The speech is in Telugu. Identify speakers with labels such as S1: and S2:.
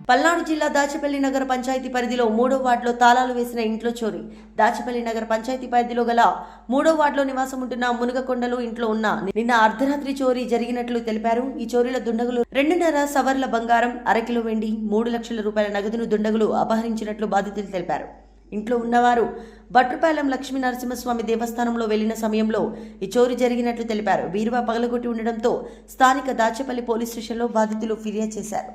S1: పల్నాడు జిల్లా దాచేపల్లి నగర పంచాయతీ పరిధిలో 3వ వార్డులో తాళాలు వేసిన ఇంట్లో చోరీ. దాచేపల్లి నగర పంచాయతీ పరిధిలో గల 3వ వార్డులో నివాసం ఉంటున్న మునుగకొండలు ఇంట్లో ఉన్న నిన్న అర్ధరాత్రి చోరీ జరిగినట్లు తెలిపారు. ఈ చోరీల దుండగులు 2.5 సవర్ల బంగారం, అరకిలో వెండి, 3 లక్షల రూపాయల నగదును దుండగులు అపహరించినట్లు బాధితులు తెలిపారు. ఇంట్లో ఉన్నవారు భట్రుపాలెం లక్ష్మీ నరసింహస్వామి దేవస్థానంలో వెళ్లిన సమయంలో ఈ చోరీ జరిగినట్లు తెలిపారు. బీరువా పగలగొట్టి ఉండడంతో స్థానిక దాచేపల్లి పోలీస్ స్టేషన్లో బాధితులు ఫిర్యాదు చేశారు.